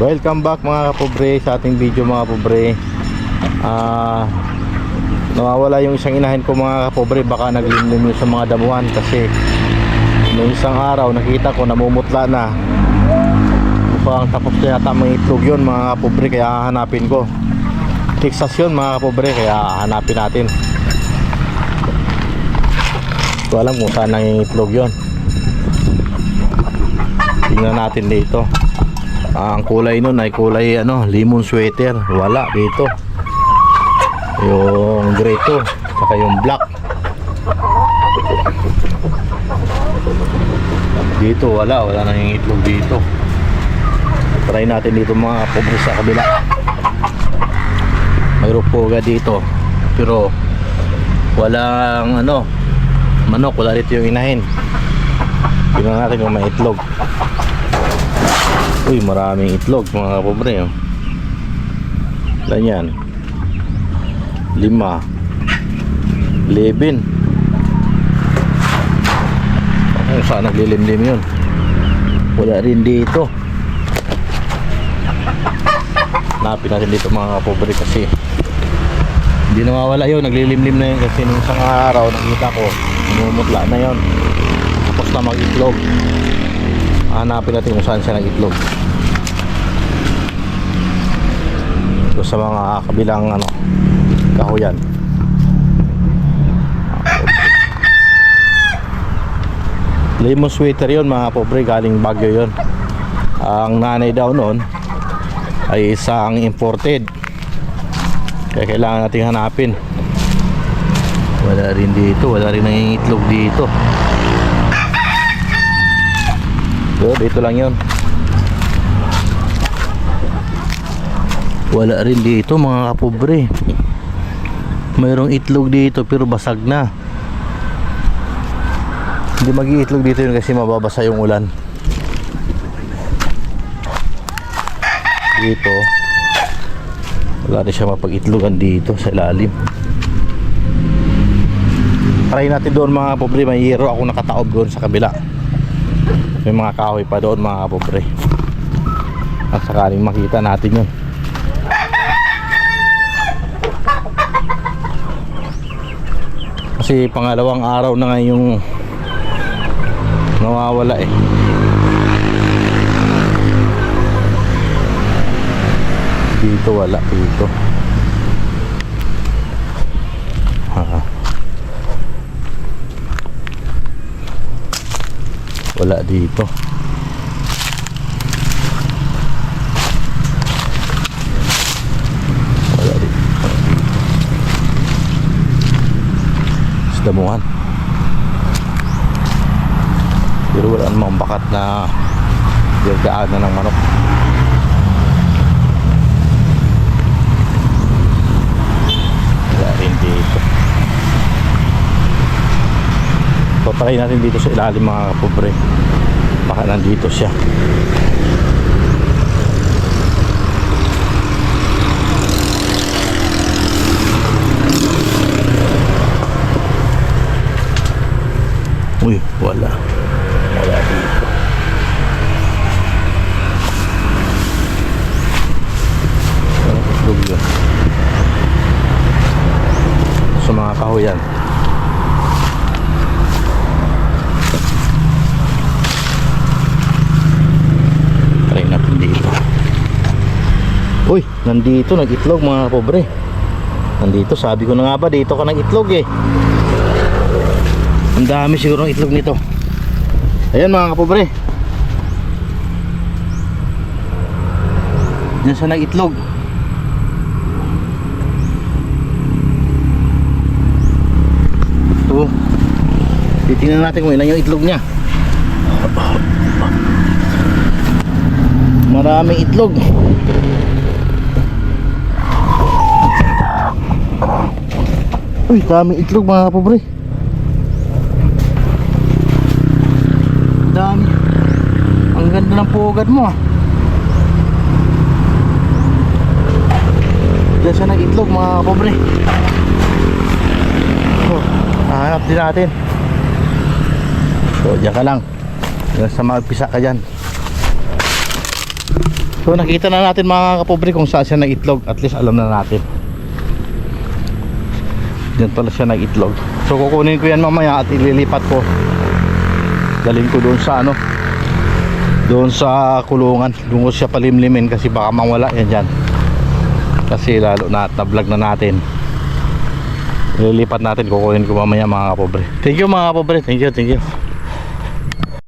Welcome back mga kapobre sa ating video mga kapobre. Nawawala yung isang inahin ko mga kapobre, baka naglimlim yun sa mga damuhan kasi noong isang araw nakita ko namumutla na. Mukhang tapos na yata mga itlog yun mga kapobre, kaya hanapin ko. Texas yun mga kapobre, kaya hanapin natin. Hindi ko alam kung saan ang itlog yun. Tingnan natin dito. Ang kulay nun ay kulay lemon sweater. Wala dito. Yung grito saka yung black. Dito wala nang yung itlog dito. Try natin dito mga kapobre sa kabila. Mayroon poga dito pero walang manok, wala dito yung inahin. Tingnan natin kung may itlog. Uy, maraming itlog mga kapobre. Ilan yan? 5 11. Kung saan naglilimlim yun? Wala rin dito. Hanapin natin dito mga kapobre kasi hindi nawawala yun, naglilimlim na yun kasi nung isang araw nakita ko namumutla na yun, tapos na mag-itlog. Hanapin natin kung saan siya nag-itlog. Ito sa mga kabilang kahoyan. Lemon sweater yun mga pobre, galing Baguio yun. Ang nanay daw noon ay isang imported, kaya kailangan natin hanapin. Wala rin dito, wala rin nangingitlog dito. Dito lang yun. Wala rin dito mga kapobre. Mayroong itlog dito pero basag na. Hindi mag-iitlog dito yun kasi mababasa yung ulan. Dito wala rin siya mapag-itlogan dito sa ilalim. Try natin doon mga kapobre. May hero ako nakataob doon sa kabila. May mga kahoy pa doon mga kapobre. At sakaling makita natin yun. Kasi pangalawang araw na ngayon yung nawawala eh. Dito wala dito. Wala dito. Wala dito. Damuhan. Pero wala namang bakat na daan na ng manok. Wala rin dito. Patry natin dito sa ilalim mga kapobre. Baka nandito siya. Uy, wala dito. Itlog yun sa mga kahoyan. Try natin dito. Uy, nandito nag-itlog mga pobre. Nandito, sabi ko na nga ba dito ka nag-itlog eh. Ang dami siguro ng itlog nito. Ayan mga kapobre. Diyan siya nag-itlog. Ito. Titingnan natin kung ilan yung itlog niya. Maraming itlog. Uy, daming itlog mga kapobre. Dami. Ang ganda ng pugad mo ah. Diyan siya nag-itlog mga kapobre. Hanap din natin. So diyan ka lang. Diyan sa magpisa ka dyan. So nakita na natin mga kapobre kung saan siya nag-itlog. At least alam na natin. Diyan pala siya nag-itlog. So kukunin ko yan mamaya at ililipat ko. Dalhin ko doon sa ano, doon sa kulungan. Doon ko siya palimlimin kasi baka mawala yan dyan. Kasi lalo na vlog na natin. Ililipat natin, kukunin ko mamaya mga kapobre. Thank you mga kapobre. Thank you.